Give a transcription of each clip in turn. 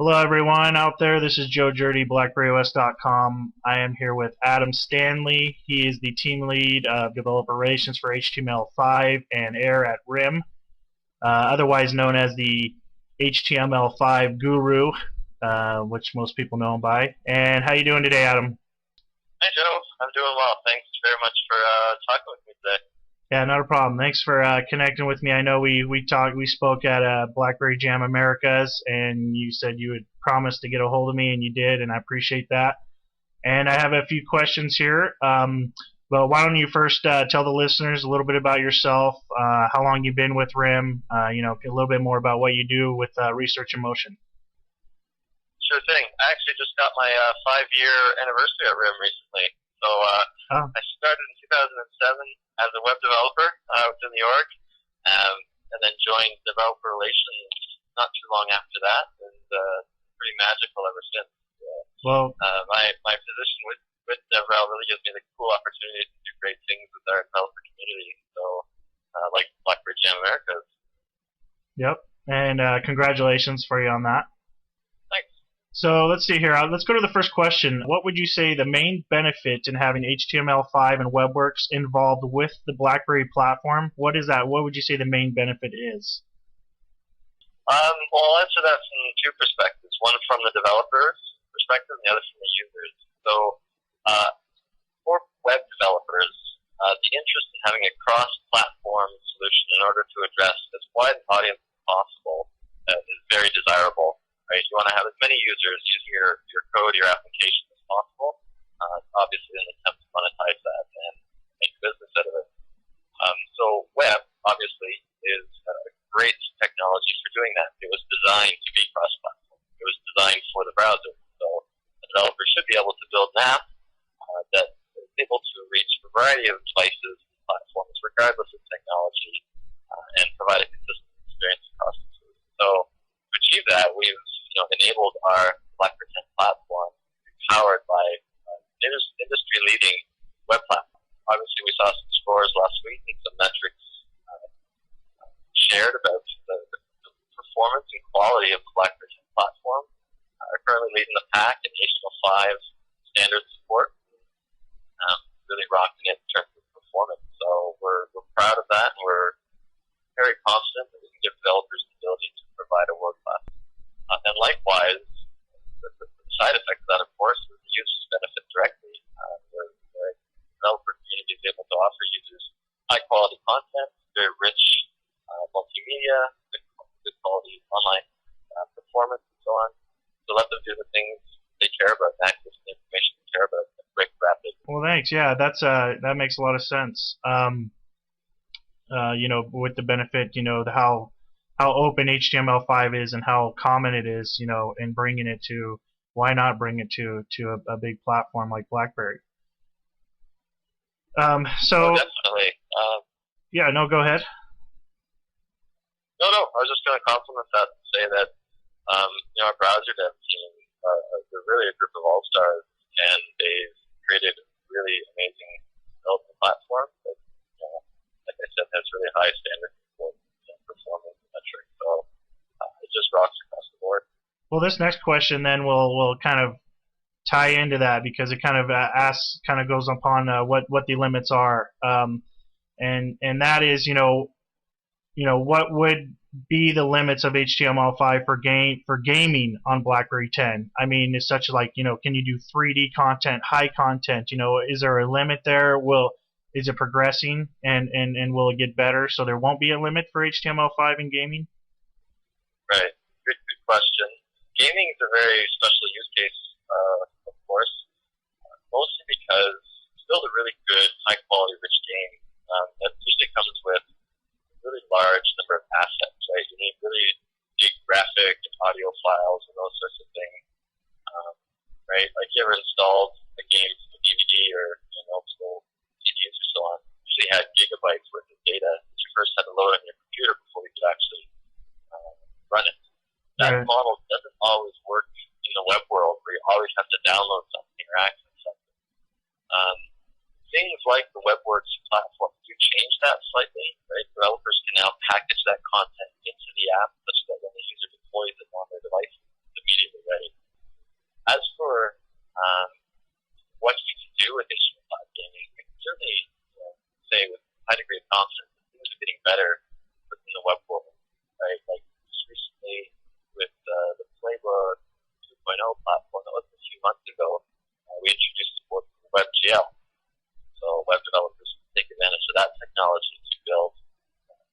Hello, everyone out there. This is Joe Jurdy, BlackberryOS.com. I am here with Adam Stanley. He is the team lead of developer relations for HTML5 and Air at RIM, otherwise known as the HTML5 guru, which most people know him by. And how you doing today, Adam? Hey Joe, I'm doing well. Thanks very much for talking with me today. Yeah, not a problem. Thanks for connecting with me. I know we spoke at BlackBerry Jam Americas, and you said you would promise to get a hold of me, and you did, and I appreciate that. And I have a few questions here. But why don't you first tell the listeners a little bit about yourself, how long you've been with RIM, a little bit more about what you do with Research in Motion. Sure thing. I actually just got my 5-year anniversary at RIM recently. So I started in 2007 as a web developer within the org, and then joined developer relations not too long after that, and pretty magical ever since. My position with DevRel really gives me the cool opportunity to do great things with our developer community. So like BlackBerry Jam Americas. Yep, and congratulations for you on that. Thanks. So let's see here. Let's go to the first question. What would you say the main benefit in having HTML5 and WebWorks involved with the BlackBerry platform? What is that? What would you say the main benefit is? Well, I'll answer that from two perspectives. One from the developer's perspective and the other from the users. So for web developers, the interest in having a cross-platform solution in order to address as wide an audience as possible is very desirable. Right? You want to have as many users using your code, your application as possible, obviously in an attempt to monetize that and make business out of it. So web, obviously, is a great technology for doing that. It was designed to be cross-platform. It was designed for the browser. So a developer should be able to build an app that is able to reach a variety of devices and platforms, regardless of technology, and provide a consistent experience across the solution. So to achieve that, we've enabled our BlackBerry 10 platform powered by industry-leading web platform. Obviously, we saw some scores last week and some metrics shared about the performance and quality of the BlackBerry 10 platform. Are currently leading the pack in HTML5 standard support. Really rocking it in terms of performance. So we're proud of that, and we're very confident that we can give developers the ability to provide a world-class. And likewise, the side effect of that, of course, is the users benefit directly. The developer community is able to offer users high-quality content, very rich multimedia, good quality online performance, and so on. To let them do the things they care about, and access the information they care about, and break rapid. Well, thanks. Yeah, that makes a lot of sense. With the benefit, how open HTML5 is and how common it is, in bringing it to, why not bring it to a big platform like BlackBerry? Oh, definitely. Yeah, no, go ahead. No, I was just going to compliment that and say that, our browser dev team are really a group of all-stars, and they've created a really amazing development platform that, like I said, has really high standards for performance and metrics. So it just rocks across the board. Well, this next question then will kind of tie into that, because it kind of goes upon what the limits are, and that is what would be the limits of HTML5 for gaming on BlackBerry 10? I mean, it's such like, can you do 3D content, high content? Is there a limit there? Is it progressing, and will it get better so there won't be a limit for HTML5 in gaming? Right. Good question. Gaming is a very special use case, of course, mostly because to build a really good, high-quality, rich game, that usually comes with a really large number of assets, right? You need really big graphic and audio files and those sorts of things, right? Like, you ever installed a game from a DVD or multiple CDs or so on? Usually had gigabytes worth of data that you first had to load on your computer before you could actually run it. That model doesn't always work in the web world, where you always have to download something or access something. Things like the WebWorks platform do change that slightly, right? Developers can now package that content into the app such that when the user deploys it on their device, it's immediately web developers take advantage of that technology to build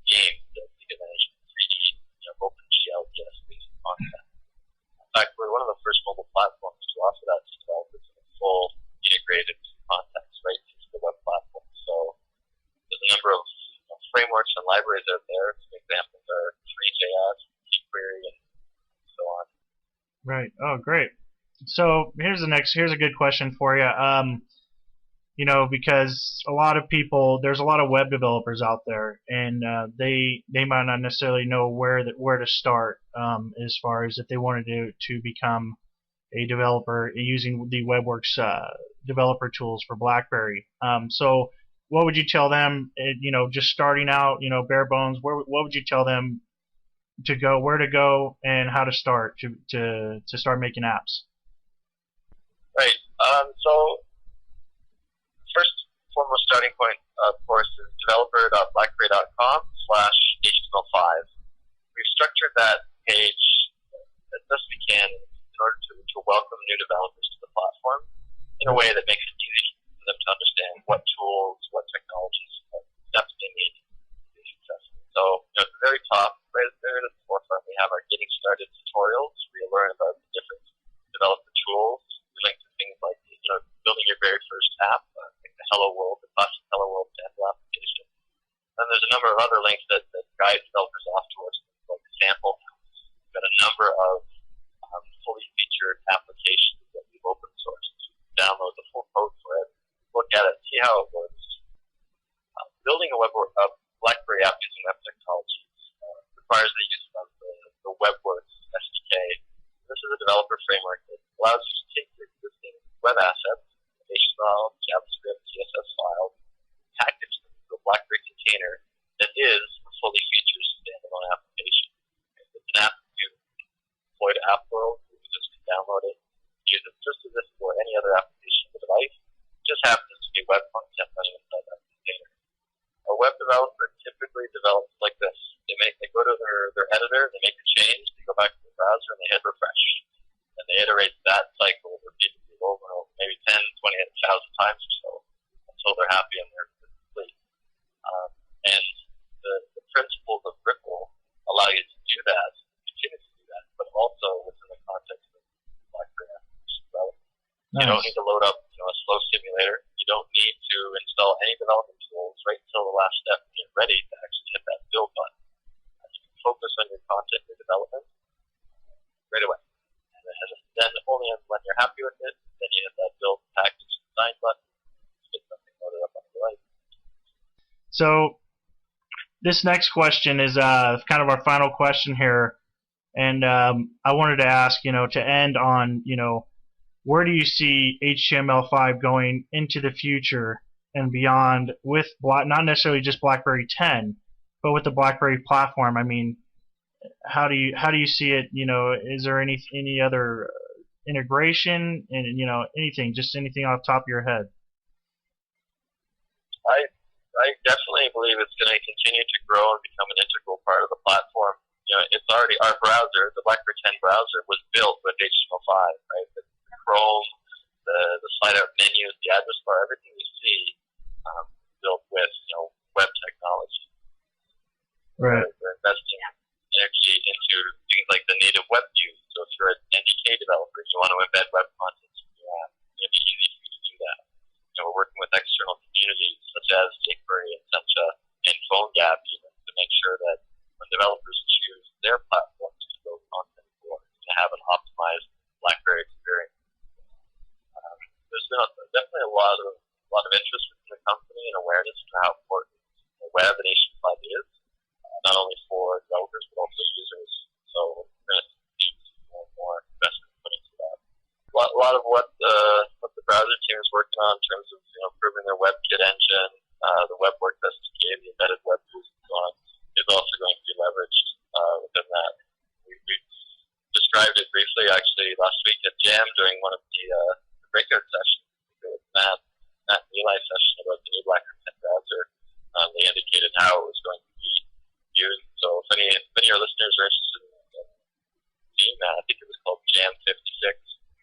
games that take advantage of 3D, OpenGL, based content. In fact, we're one of the first mobile platforms to offer that to developers in a full integrated context right into the web platform. So there's a number of frameworks and libraries out there. Some examples are Three.js, jQuery, and so on. Right. Oh, great. So here's a good question for you. Because a lot of people, there's a lot of web developers out there, and they might not necessarily know where to start as far as if they wanted to become a developer using the WebWorks developer tools for BlackBerry. So what would you tell them? Just starting out, bare bones. What would you tell them where to go, and how to start to start making apps? Right. So first foremost starting point, of course, is developer.blackberry.com/HTML5. We've structured that page as best we can in order to welcome new developers to the platform in a way that makes it easy for them to understand what tools, what technologies, what steps they need to be successful. So, at the very top, right there at the forefront, we have our Getting Started tutorials where you learn about the different developer tools. We link to things like, building your very first app, like the Hello World, the classic Hello World sample application. And there's a number of other links that guide developers off towards things like sample apps. We've got a number of fully featured applications that we've open sourced. Download the full code for it, look at it, see how it works. Building a BlackBerry app using web technologies requires the use of the WebWorks SDK. This is a developer framework that allows you to take your existing web assets, HTML, JavaScript, CSS files, package them into a BlackBerry container that is a fully featured standalone application. It's an app you deploy to AppWorld, users can download it, use it just as if it were any other application on the device. It just happens to be web content running inside that container. A web developer typically develops like this. They go to their editor, they make a change, they go back to the browser, and they hit refresh. And they iterate that cycle repeatedly over and over, maybe 10, 20, 1,000 times or so, until they're happy and they're complete. And the principles of Ripple allow you to do that, continue to do that, but also within the context of BlackBerry application development. Nice. You don't need to load up a slow simulator. You don't need to install any development tools right until the last step and get ready to actually hit that build button. You can focus on your content, your development right away. Then only when you're happy with it, then you hit that build package design button to get something loaded up on your device. So this next question is kind of our final question here, and I wanted to ask, to end on, where do you see HTML5 going into the future and beyond with not necessarily just BlackBerry 10, but with the BlackBerry platform? I mean, how do you see it? Is there any other integration and anything off the top of your head? I definitely believe it's going to continue to grow and become an integral part of the platform. It's already our browser, the BlackBerry 10 browser, was built with HTML5, right? The Chrome, the slide-out menus, the address bar, everything you see built with web technology. Right. We're investing energy into things like the native web views. So if you're an NDK developer, you want to embed web content in your app, it'll be easy for you to do that. We're working with external communities such as jQuery and Sencha and PhoneGap even to make sure that when developers choose their platforms to build content for, to have an optimized BlackBerry experience. There's been definitely a lot of interest within the company and awareness for how important the web and HTML5 is, not only for developers but also users. So we're going to need more investment put into that. A lot of what the browser team is working on in terms of improving their WebKit engine, the WebWorks SDK, the embedded web tools and so on, is also going to be leveraged within that. We described it briefly actually last week at Jam during one of the breakout sessions with Matt and Eli session about the new BlackBerry 10 browser. They indicated how it was going to be used. So if any of your listeners are interested in seeing that, I think it was called Jam 56.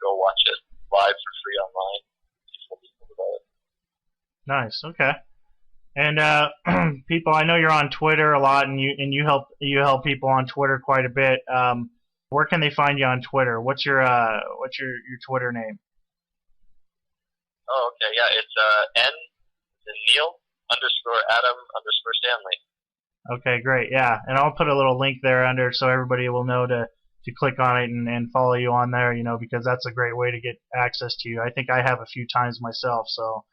Go watch it live for free online. See full details about it. Nice. Okay. And people, I know you're on Twitter a lot, and you help people on Twitter quite a bit. Where can they find you on Twitter? What's your Twitter name? Oh, okay, yeah, it's N then Neil underscore Adam underscore Stanley. Okay, great. Yeah, and I'll put a little link there under so everybody will know to click on it and follow you on there. Because that's a great way to get access to you. I think I have a few times myself. So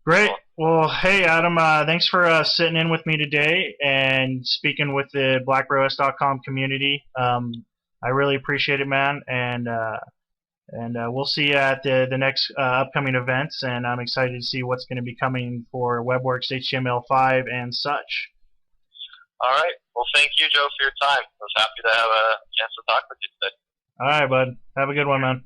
great. Cool. Well, hey Adam, thanks for sitting in with me today and speaking with the BlackRoast.com community. I really appreciate it, man. And we'll see you at the next upcoming events. And I'm excited to see what's going to be coming for WebWorks HTML5 and such. All right. Well, thank you, Joe, for your time. I was happy to have a chance to talk with you today. All right, bud. Have a good one, man.